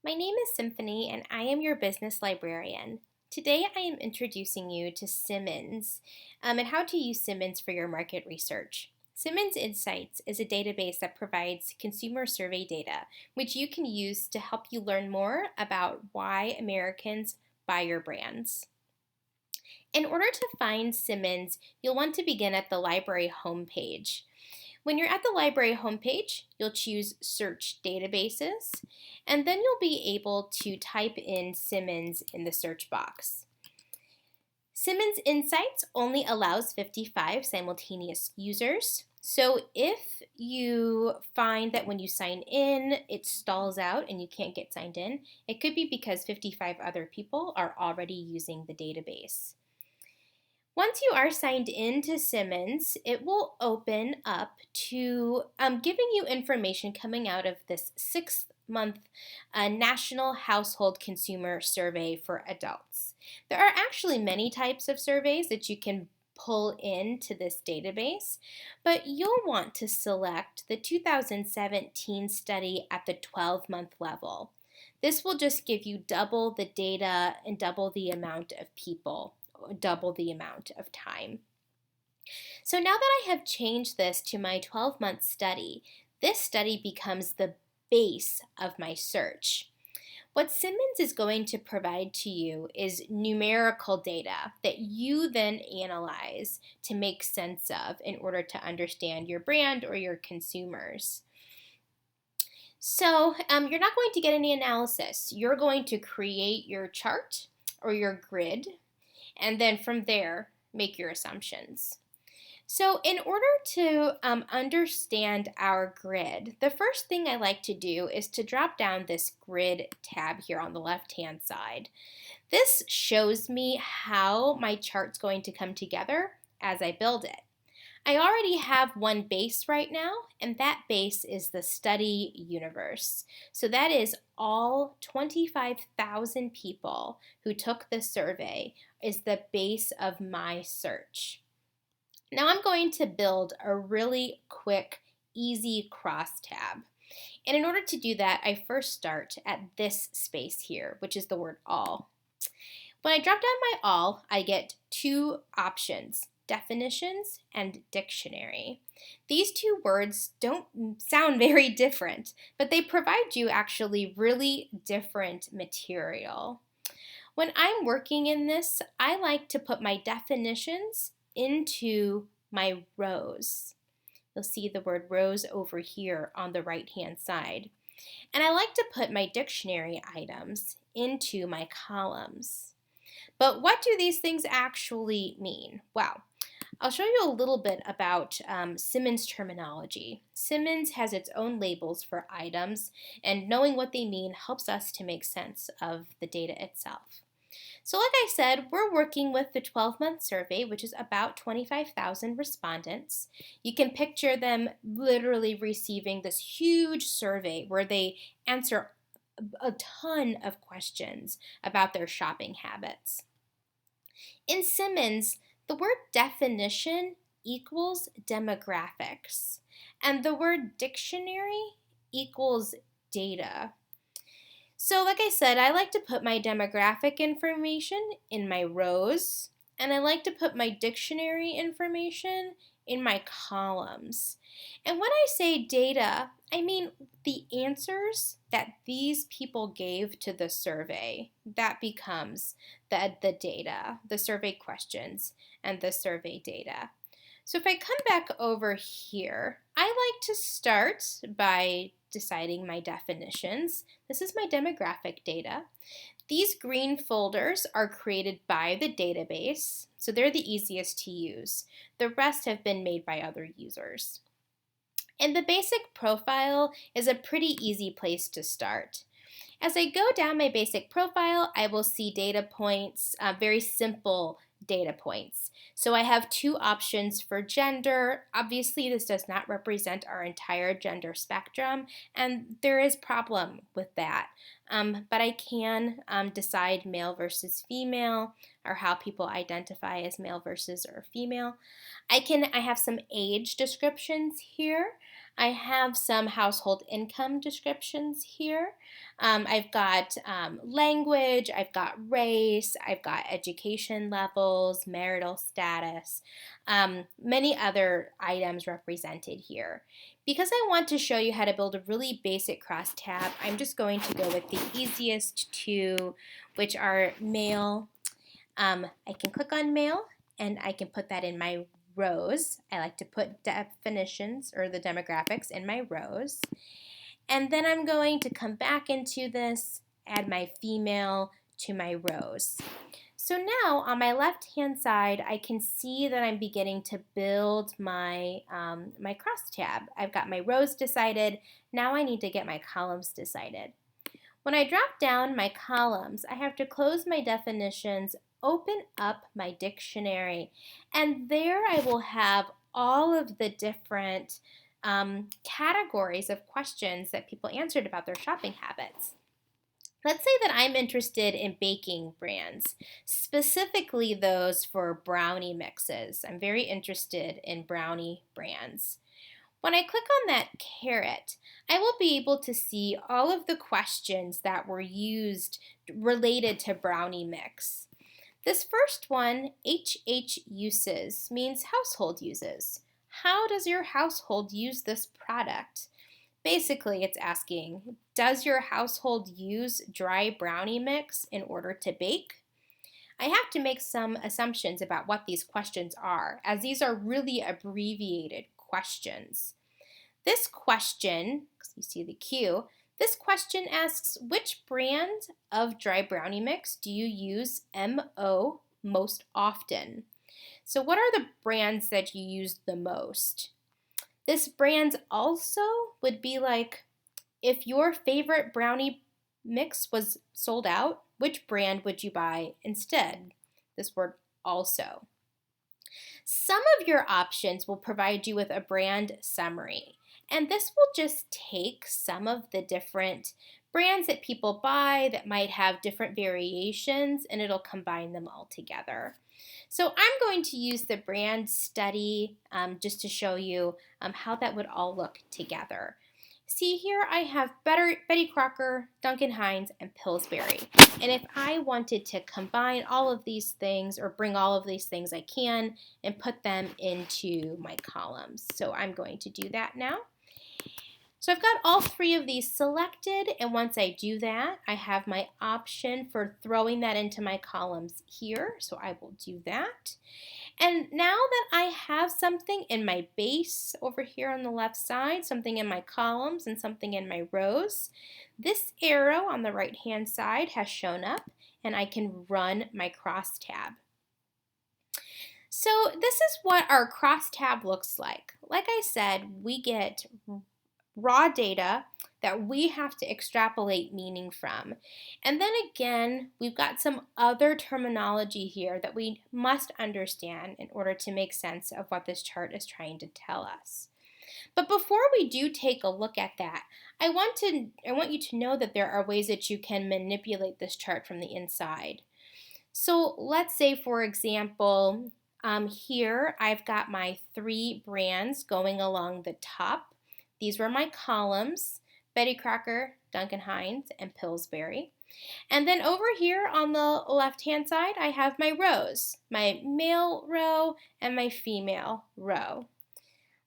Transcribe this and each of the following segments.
My name is Symphony and I am your business librarian. Today I am introducing you to Simmons and how to use Simmons for your market research. Simmons Insights is a database that provides consumer survey data, which you can use to help you learn more about why Americans buy your brands. In order to find Simmons, you'll want to begin at the library homepage. When you're at the library homepage, you'll choose Search Databases, and then you'll be able to type in Simmons in the search box. Simmons Insights only allows 55 simultaneous users. So if you find that when you sign in, it stalls out and you can't get signed in, it could be because 55 other people are already using the database. Once you are signed in to Simmons, it will open up to giving you information coming out of this 6-month National Household Consumer Survey for adults. There are actually many types of surveys that you can pull into this database, but you'll want to select the 2017 study at the 12-month level. This will just give you double the data and double the amount of people, double the amount of time. So now that I have changed this to my 12-month study, this study becomes the base of my search. What Simmons is going to provide to you is numerical data that you then analyze to make sense of in order to understand your brand or your consumers. So you're not going to get any analysis. You're going to create your chart or your grid, and then from there, make your assumptions. So in order to understand our grid, the first thing I like to do is to drop down this grid tab here on the left-hand side. This shows me how my chart's going to come together as I build it. I already have one base right now, and that base is the study universe. So that is all 25,000 people who took the survey is the base of my search. Now I'm going to build a really quick, easy crosstab. And in order to do that, I first start at this space here, which is the word all. When I drop down my all, I get two options: definitions and dictionary. These two words don't sound very different, but they provide you actually really different material. When I'm working in this, I like to put my definitions into my rows. You'll see the word rows over here on the right-hand side. And I like to put my dictionary items into my columns. But what do these things actually mean? Well, I'll show you a little bit about Simmons Terminology. Simmons has its own labels for items, and knowing what they mean helps us to make sense of the data itself. So like I said, we're working with the 12-month survey, which is about 25,000 respondents. You can picture them literally receiving this huge survey where they answer a ton of questions about their shopping habits. In Simmons, the word definition equals demographics, and the word dictionary equals data. So like I said, I like to put my demographic information in my rows, and I like to put my dictionary information in my columns. And when I say data, I mean the answers that these people gave to the survey. That becomes the data, the survey questions, and the survey data. So if I come back over here, I like to start by deciding my definitions. This is my demographic data. These green folders are created by the database, so they're the easiest to use. The rest have been made by other users. And the basic profile is a pretty easy place to start. As I go down my basic profile, I will see data points, very simple data points. So I have two options for gender. Obviously, this does not represent our entire gender spectrum, and there is problem with that. But I can decide male versus female, or how people identify as male versus or female. I have some age descriptions here. I have some household income descriptions here. I've got language, I've got race, I've got education levels, marital status, many other items represented here. Because I want to show you how to build a really basic crosstab, I'm just going to go with the easiest two, which are male. I can click on male and I can put that in my rows. I like to put definitions or the demographics in my rows. And then I'm going to come back into this, add my female to my rows. So now on my left hand side, I can see that I'm beginning to build my, my crosstab. I've got my rows decided. Now I need to get my columns decided. When I drop down my columns, I have to close my definitions, open up my dictionary, and there I will have all of the different categories of questions that people answered about their shopping habits. Let's say that I'm interested in baking brands, specifically those for brownie mixes. I'm very interested in brownie brands. When I click on that caret, I will be able to see all of the questions that were used related to brownie mix. This first one, HH uses, means household uses. How does your household use this product? Basically, it's asking, does your household use dry brownie mix in order to bake? I have to make some assumptions about what these questions are, as these are really abbreviated questions. This question, you see the Q, this question asks, which brand of dry brownie mix do you use MO most often? So what are the brands that you use the most? This brand also would be like, if your favorite brownie mix was sold out, which brand would you buy instead? This word also. Some of your options will provide you with a brand summary, and this will just take some of the different brands that people buy that might have different variations, and it'll combine them all together. So I'm going to use the brand study just to show you how that would all look together. See here I have Betty Crocker, Duncan Hines, and Pillsbury. And if I wanted to combine all of these things or bring all of these things, I can and put them into my columns. So I'm going to do that now. So I've got all three of these selected, and once I do that, I have my option for throwing that into my columns here. So I will do that. And now that I have something in my base over here on the left side, something in my columns and something in my rows, this arrow on the right hand side has shown up and I can run my crosstab. So this is what our crosstab looks like. Like I said, we get raw data that we have to extrapolate meaning from. And then again, we've got some other terminology here that we must understand in order to make sense of what this chart is trying to tell us. But before we do take a look at that, I want you to know that there are ways that you can manipulate this chart from the inside. So let's say, for example, here I've got my three brands going along the top. These were my columns, Betty Crocker, Duncan Hines, and Pillsbury. And then over here on the left-hand side, I have my rows, my male row and my female row.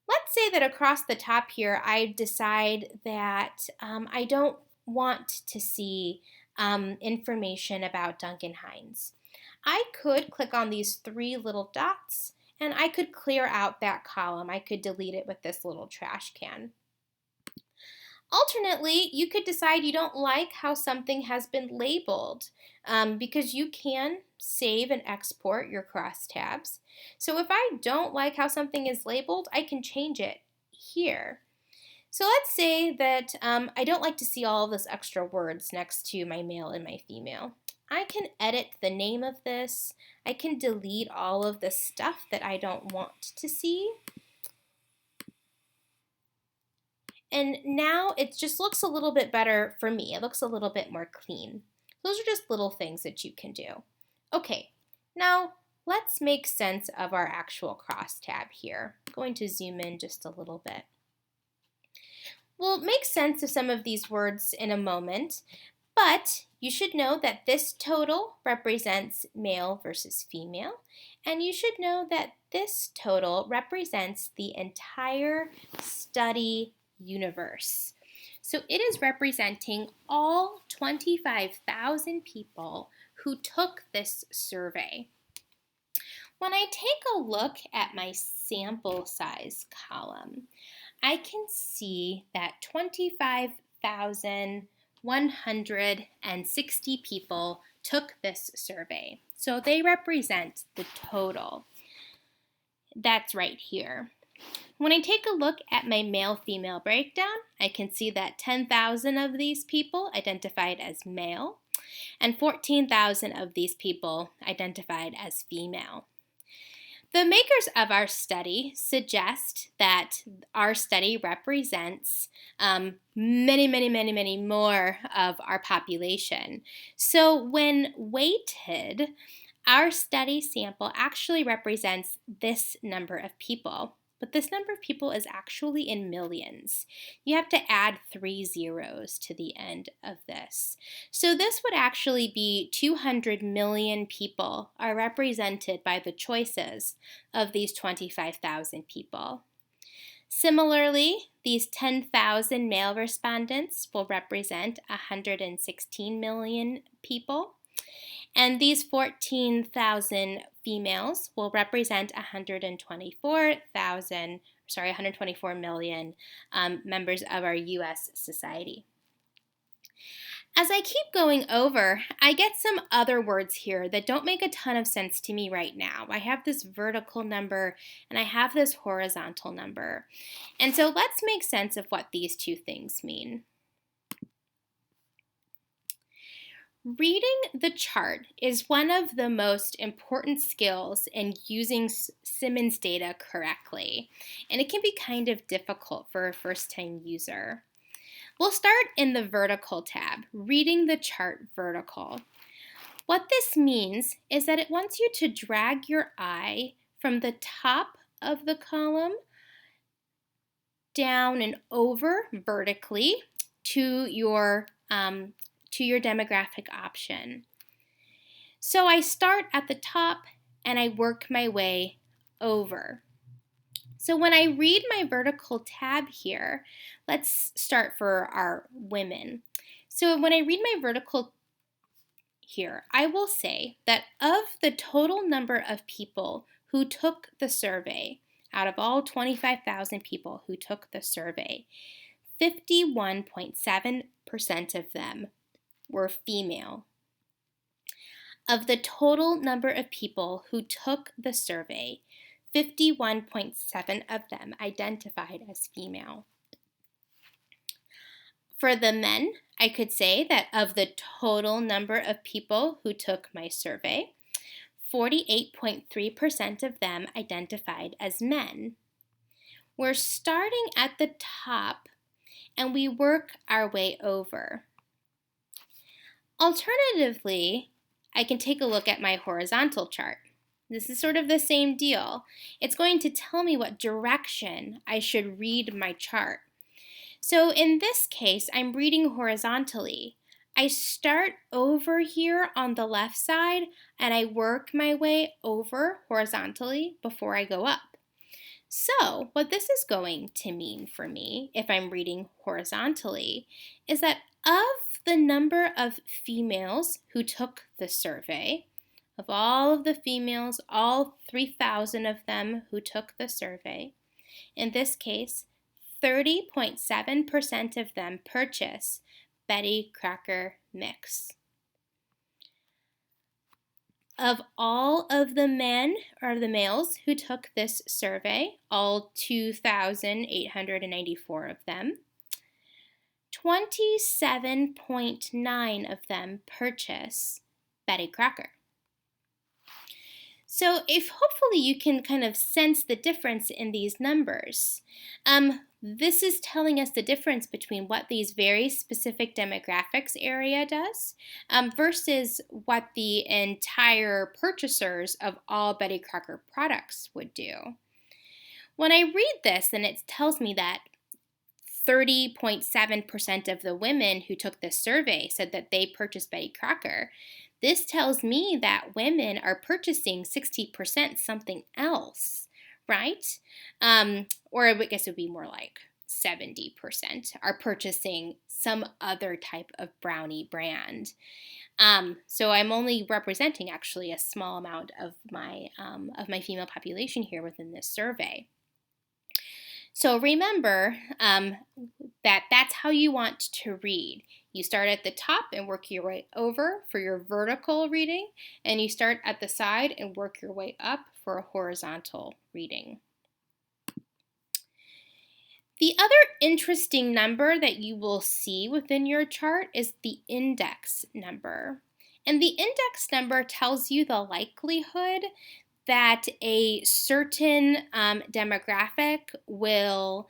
Let's say that across the top here, I decide that I don't want to see information about Duncan Hines. I could click on these three little dots and I could clear out that column. I could delete it with this little trash can. Alternately, you could decide you don't like how something has been labeled because you can save and export your crosstabs. So if I don't like how something is labeled, I can change it here. So let's say that I don't like to see all of this extra words next to my male and my female. I can edit the name of this. I can delete all of the stuff that I don't want to see. And now it just looks a little bit better for me. It looks a little bit more clean. Those are just little things that you can do. Okay, now let's make sense of our actual crosstab here. I'm going to zoom in just a little bit. We'll make sense of some of these words in a moment, but you should know that this total represents male versus female, and you should know that this total represents the entire study universe. So it is representing all 25,000 people who took this survey. When I take a look at my sample size column, I can see that 25,160 people took this survey. So they represent the total. That's right here. When I take a look at my male-female breakdown, I can see that 10,000 of these people identified as male and 14,000 of these people identified as female. The makers of our study suggest that our study represents many more of our population. So when weighted, our study sample actually represents this number of people. But this number of people is actually in millions. You have to add 3 zeros to the end of this. So this would actually be 200 million people are represented by the choices of these 25,000 people. Similarly, these 10,000 male respondents will represent 116 million people. And these 14,000 females will represent 124 million members of our U.S. society. As I keep going over, I get some other words here that don't make a ton of sense to me right now. I have this vertical number and I have this horizontal number. And so let's make sense of what these two things mean. Reading the chart is one of the most important skills in using Simmons data correctly, and it can be kind of difficult for a first-time user. We'll start in the vertical tab, reading the chart vertical. What this means is that it wants you to drag your eye from the top of the column down and over vertically to your demographic option. So I start at the top and I work my way over. So when I read my vertical tab here, let's start for our women. So when I read my vertical here, I will say that of the total number of people who took the survey, out of all 25,000 people who took the survey, 51.7% of them were female. Of the total number of people who took the survey, 51.7% of them identified as female. For the men, I could say that of the total number of people who took my survey, 48.3% of them identified as men. We're starting at the top and we work our way over. Alternatively, I can take a look at my horizontal chart. This is sort of the same deal. It's going to tell me what direction I should read my chart. So in this case, I'm reading horizontally. I start over here on the left side and I work my way over horizontally before I go up. So what this is going to mean for me, if I'm reading horizontally, is that of the number of females who took the survey, of all of the females, all 3,000 of them who took the survey, in this case, 30.7% of them purchase Betty Crocker mix. Of all of the men or the males who took this survey, all 2,894 of them, 27.9% of them purchase Betty Crocker. So if hopefully you can kind of sense the difference in these numbers. This is telling us the difference between what these very specific demographics area does versus what the entire purchasers of all Betty Crocker products would do. When I read this, then it tells me that 30.7% of the women who took this survey said that they purchased Betty Crocker. This tells me that women are purchasing 60% something else, right? Or I guess it would be more like 70% are purchasing some other type of brownie brand. So I'm only representing actually a small amount of my female population here within this survey. So remember that that's how you want to read. You start at the top and work your way over for your vertical reading, and you start at the side and work your way up for a horizontal reading. The other interesting number that you will see within your chart is the index number. And the index number tells you the likelihood that a certain demographic will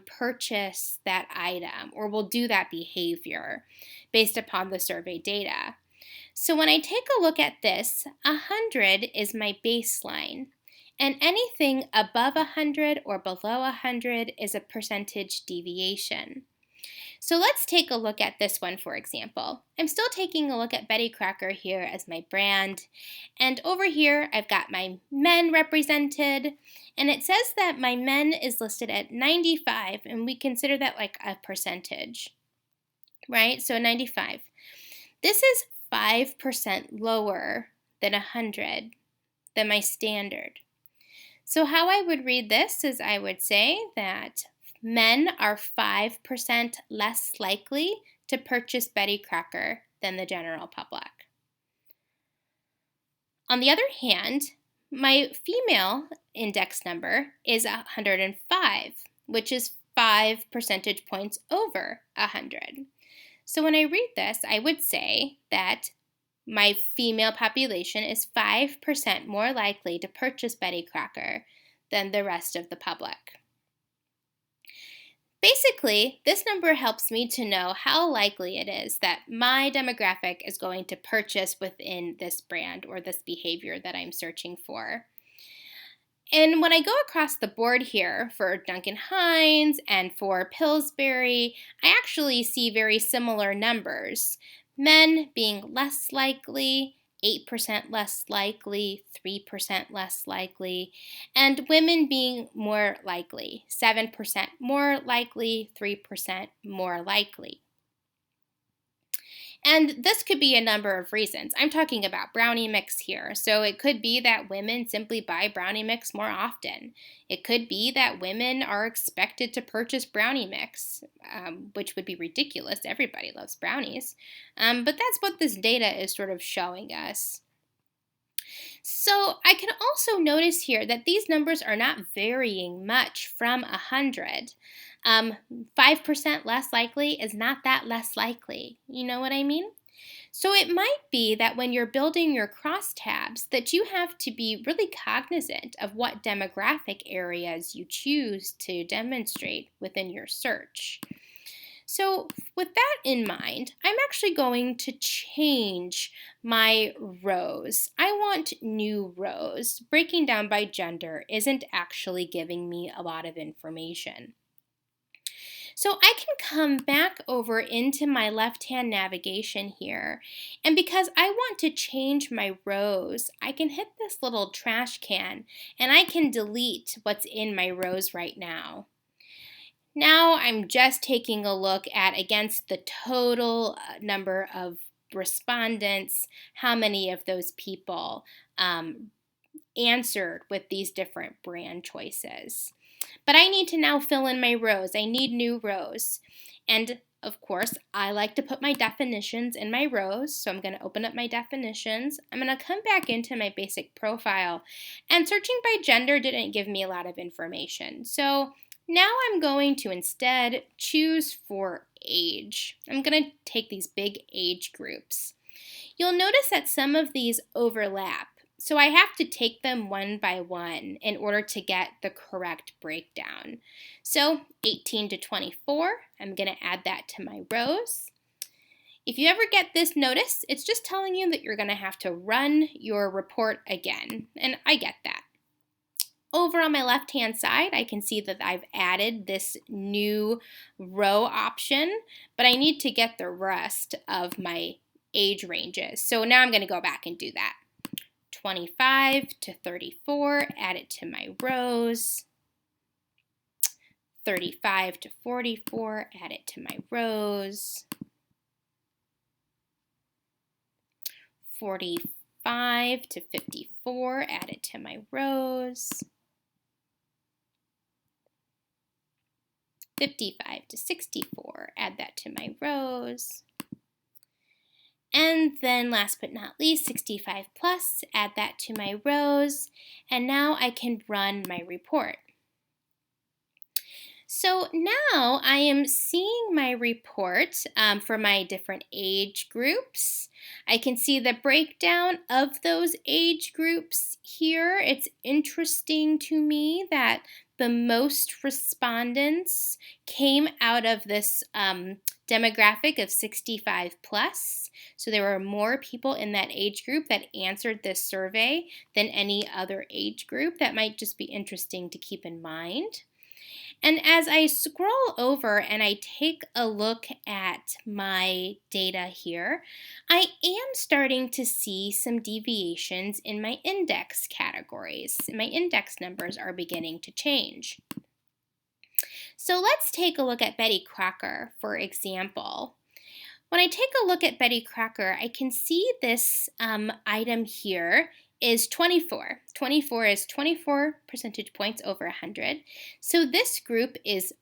purchase that item or will do that behavior based upon the survey data. So when I take a look at this, 100 is my baseline. And anything above 100 or below 100 is a percentage deviation. So let's take a look at this one, for example. I'm still taking a look at Betty Crocker here as my brand. And over here, I've got my men represented. And it says that my men is listed at 95, and we consider that like a percentage, right? So 95. This is 5% lower than 100, than my standard. So how I would read this is I would say that men are 5% less likely to purchase Betty Crocker than the general public. On the other hand, my female index number is 105, which is 5 percentage points over 100. So when I read this, I would say that my female population is 5% more likely to purchase Betty Crocker than the rest of the public. Basically, this number helps me to know how likely it is that my demographic is going to purchase within this brand or this behavior that I'm searching for. And when I go across the board here for Duncan Hines and for Pillsbury, I actually see very similar numbers. Men being less likely, 8% less likely, 3% less likely, and women being more likely, 7% more likely, 3% more likely. And this could be a number of reasons. I'm talking about brownie mix here. So it could be that women simply buy brownie mix more often. It could be that women are expected to purchase brownie mix, which would be ridiculous. Everybody loves brownies. But that's what this data is sort of showing us. So I can also notice here that these numbers are not varying much from 100. 5% less likely is not that less likely. You know what I mean? So it might be that when you're building your crosstabs that you have to be really cognizant of what demographic areas you choose to demonstrate within your search. So with that in mind, I'm actually going to change my rows. I want new rows. Breaking down by gender isn't actually giving me a lot of information. So I can come back over into my left-hand navigation here, and because I want to change my rows, I can hit this little trash can and I can delete what's in my rows right now. Now I'm just taking a look at, against the total number of respondents, how many of those people answered with these different brand choices. But I need to now fill in my rows. I need new rows. And of course, I like to put my definitions in my rows. So I'm going to open up my definitions. I'm going to come back into my basic profile. And searching by gender didn't give me a lot of information. So now I'm going to instead choose for age. I'm going to take these big age groups. You'll notice that some of these overlap. So I have to take them one by one in order to get the correct breakdown. So 18 to 24, I'm going to add that to my rows. If you ever get this notice, it's just telling you that you're going to have to run your report again, and I get that. Over on my left-hand side, I can see that I've added this new row option, but I need to get the rest of my age ranges. So now I'm going to go back and do that. 25 to 34, add it to my rows. 35 to 44, add it to my rows. 45 to 54, add it to my rows. 55 to 64, add that to my rows. And then last but not least, 65 plus, add that to my rows. And now I can run my report. So now I am seeing my report for my different age groups. I can see the breakdown of those age groups here. It's interesting to me that the most respondents came out of this demographic of 65 plus. So there were more people in that age group that answered this survey than any other age group. That might just be interesting to keep in mind. And as I scroll over and I take a look at my data here, I am starting to see some deviations in my index categories. My index numbers are beginning to change. So let's take a look at Betty Crocker, for example. When I take a look at Betty Crocker, I can see this item here is 24. 24 is 24 percentage points over 100. So this group is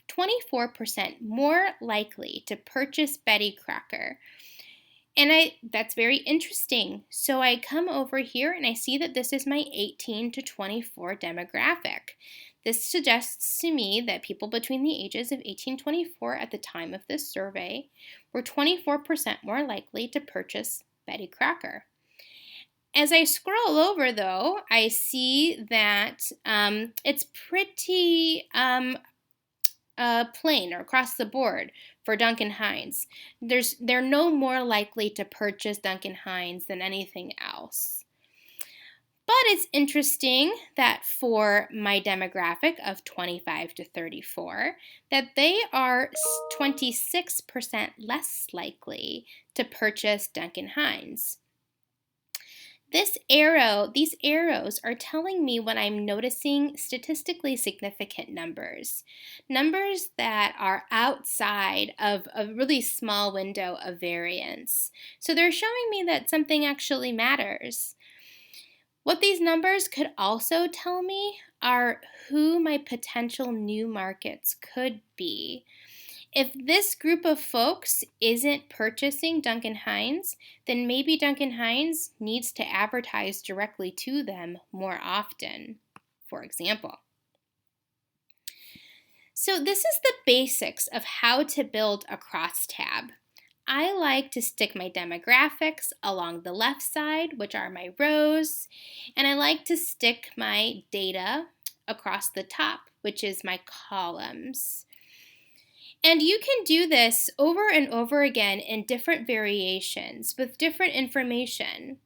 24% more likely to purchase Betty Crocker. And that's very interesting. So I come over here and I see that this is my 18 to 24 demographic. This suggests to me that people between the ages of 18 and 24 at the time of this survey were 24% more likely to purchase Betty Crocker. As I scroll over, though, I see that it's pretty plain or across the board for Duncan Hines. They're no more likely to purchase Duncan Hines than anything else. But it's interesting that for my demographic of 25 to 34, that they are 26% less likely to purchase Duncan Hines. These arrows are telling me when I'm noticing statistically significant numbers, numbers that are outside of a really small window of variance. So they're showing me that something actually matters. What these numbers could also tell me are who my potential new markets could be. If this group of folks isn't purchasing Duncan Hines, then maybe Duncan Hines needs to advertise directly to them more often, for example. So this is the basics of how to build a crosstab. I like to stick my demographics along the left side, which are my rows, and I like to stick my data across the top, which is my columns. And you can do this over and over again in different variations with different information.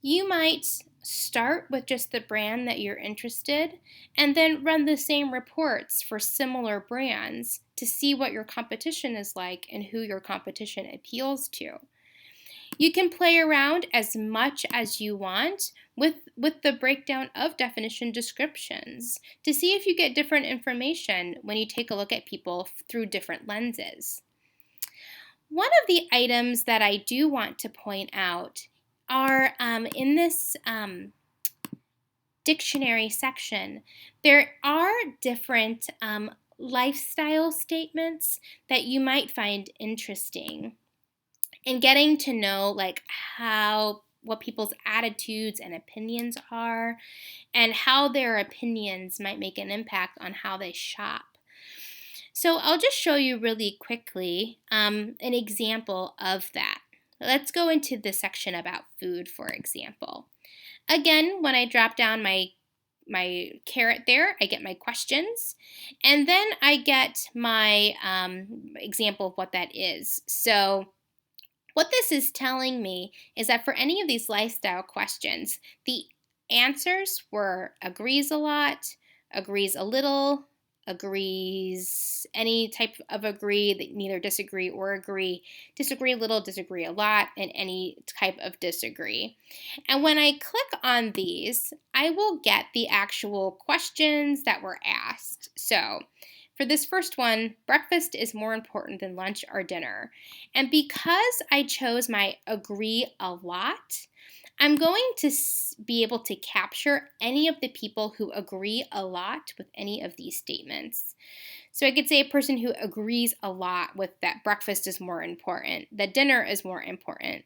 You might start with just the brand that you're interested and then run the same reports for similar brands to see what your competition is like and who your competition appeals to. You can play around as much as you want with the breakdown of definition descriptions to see if you get different information when you take a look at people through different lenses. One of the items that I do want to point out are in this dictionary section, there are different lifestyle statements that you might find interesting. And getting to know what people's attitudes and opinions are and how their opinions might make an impact on how they shop. So I'll just show you really quickly an example of that. Let's go into the section about food, for example. Again, when I drop down my caret there, I get my questions, and then I get my example of what that is. So what this is telling me is that for any of these lifestyle questions, the answers were agrees a lot, agrees a little, agrees any type of agree, that neither disagree or agree, disagree a little, disagree a lot, and any type of disagree. And when I click on these, I will get the actual questions that were asked. So for this first one, breakfast is more important than lunch or dinner. And because I chose my agree a lot, I'm going to be able to capture any of the people who agree a lot with any of these statements. So I could say a person who agrees a lot with that breakfast is more important, that dinner is more important,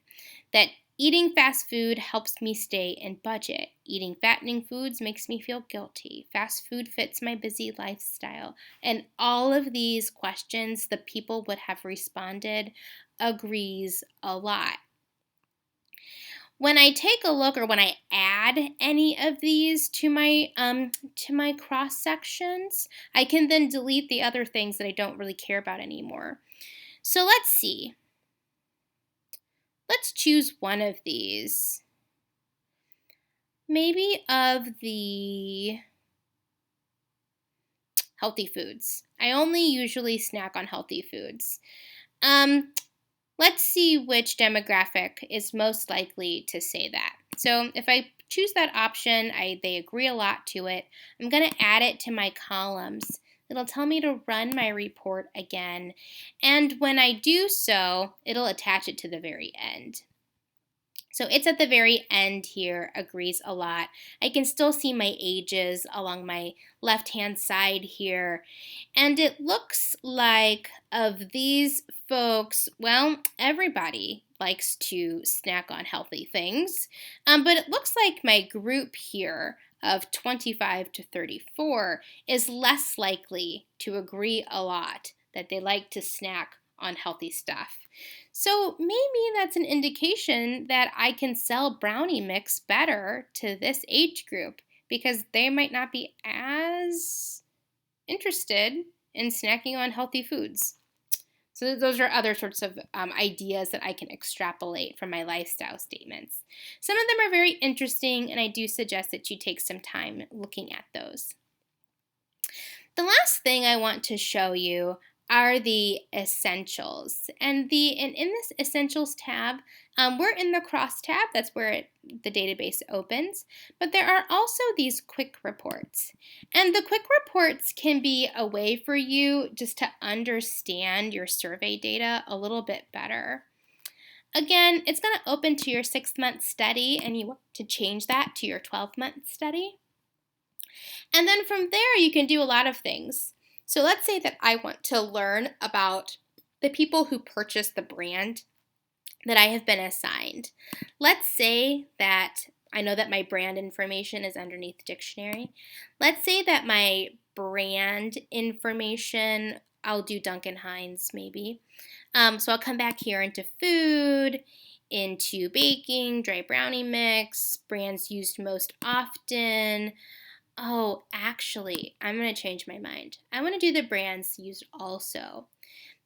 that eating fast food helps me stay in budget. Eating fattening foods makes me feel guilty. Fast food fits my busy lifestyle. And all of these questions, the people would have responded agrees a lot. When I take a look, or when I add any of these to my cross sections, I can then delete the other things that I don't really care about anymore. So let's see. Let's choose one of these. Maybe of the healthy foods. I only usually snack on healthy foods. Let's see which demographic is most likely to say that. So if I choose that option, they agree a lot to it. I'm going to add it to my columns. It'll tell me to run my report again. And when I do so, it'll attach it to the very end. So it's at the very end here, agrees a lot. I can still see my ages along my left-hand side here. And it looks like of these folks, well, everybody likes to snack on healthy things. But it looks like my group here of 25 to 34 is less likely to agree a lot that they like to snack on healthy stuff. So maybe that's an indication that I can sell brownie mix better to this age group because they might not be as interested in snacking on healthy foods. So those are other sorts of ideas that I can extrapolate from my lifestyle statements. Some of them are very interesting, and I do suggest that you take some time looking at those. The last thing I want to show you are the essentials. And in this essentials tab, we're in the cross tab. That's where the database opens. But there are also these quick reports. And the quick reports can be a way for you just to understand your survey data a little bit better. Again, it's going to open to your 6-month study, and you want to change that to your 12-month study. And then from there, you can do a lot of things. So let's say that I want to learn about the people who purchase the brand that I have been assigned. Let's say that I know that my brand information is underneath dictionary. Let's say that my brand information, I'll do Duncan Hines maybe. So I'll come back here into food, into baking, dry brownie mix, brands used most often. Oh, actually, I'm going to change my mind. I want to do the brands used also.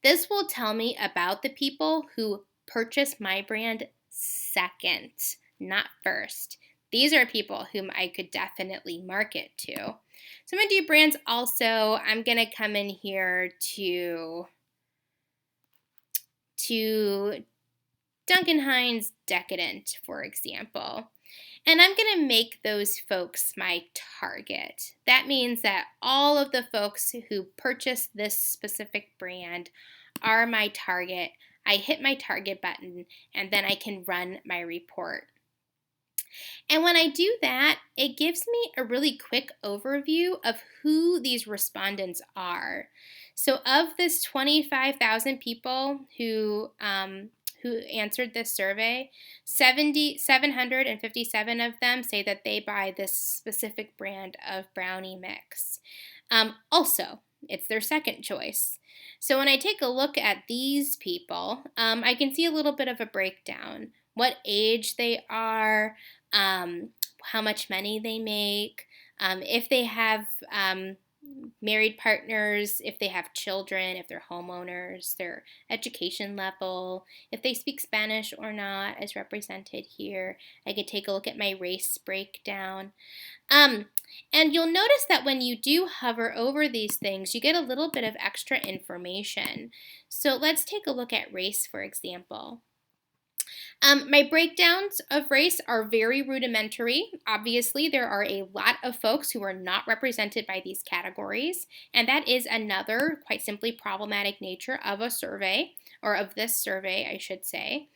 This will tell me about the people who purchase my brand second, not first. These are people whom I could definitely market to. So I'm going to do brands also. I'm going to come in here to Duncan Hines Decadent, for example. And I'm going to make those folks my target. That means that all of the folks who purchase this specific brand are my target. I hit my target button, and then I can run my report. And when I do that, it gives me a really quick overview of who these respondents are. So of this 25,000 people who answered this survey, 757 of them say that they buy this specific brand of brownie mix. Also, it's their second choice. So when I take a look at these people, I can see a little bit of a breakdown. What age they are, how much money they make, if they have married partners, if they have children, if they're homeowners, their education level, if they speak Spanish or not, as represented here. I could take a look at my race breakdown. And you'll notice that when you do hover over these things, you get a little bit of extra information. So let's take a look at race, for example. My breakdowns of race are very rudimentary. Obviously, there are a lot of folks who are not represented by these categories, and that is another, quite simply, problematic nature of a survey, or of this survey, I should say.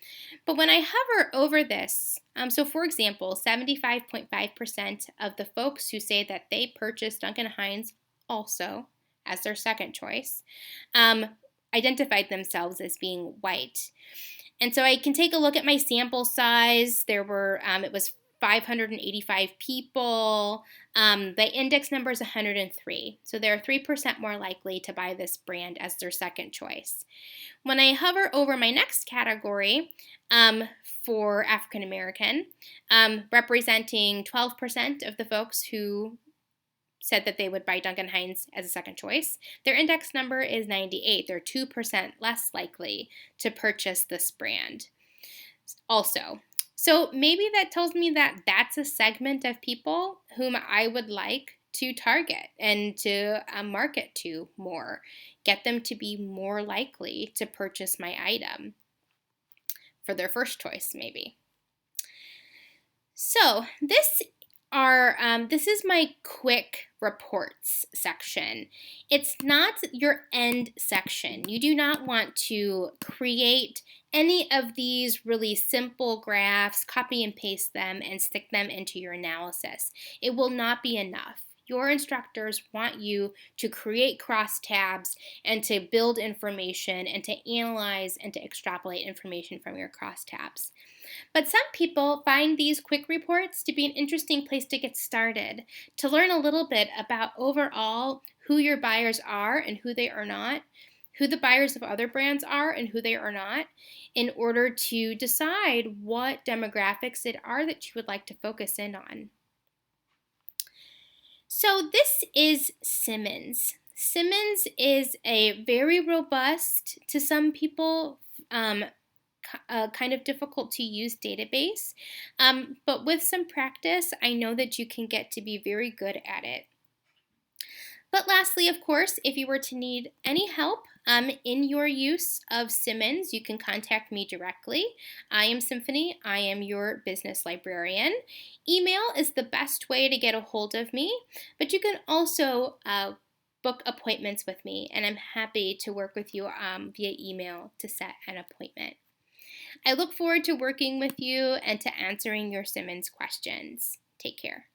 But when I hover over this, so for example, 75.5% of the folks who say that they purchased Duncan Hines also as their second choice identified themselves as being white. And so I can take a look at my sample size. There were, it was 585 people. The index number is 103. So they're 3% more likely to buy this brand as their second choice. When I hover over my next category for African American, representing 12% of the folks who said that they would buy Duncan Hines as a second choice, their index number is 98. They're 2% less likely to purchase this brand also. So maybe that tells me that that's a segment of people whom I would like to target and to market to more, get them to be more likely to purchase my item for their first choice maybe. So this is my quick reports section. It's not your end section. You do not want to create any of these really simple graphs, copy and paste them, and stick them into your analysis. It will not be enough. Your instructors want you to create crosstabs and to build information and to analyze and to extrapolate information from your crosstabs. But some people find these quick reports to be an interesting place to get started, to learn a little bit about overall who your buyers are and who they are not, who the buyers of other brands are and who they are not, in order to decide what demographics it are that you would like to focus in on. So this is Simmons. Simmons is a very robust, to some people, kind of difficult to use database, but with some practice, I know that you can get to be very good at it. But lastly, of course, if you were to need any help in your use of Simmons, you can contact me directly. I am Symphony. I am your business librarian. Email is the best way to get a hold of me, but you can also book appointments with me, and I'm happy to work with you via email to set an appointment. I look forward to working with you and to answering your Simmons questions. Take care.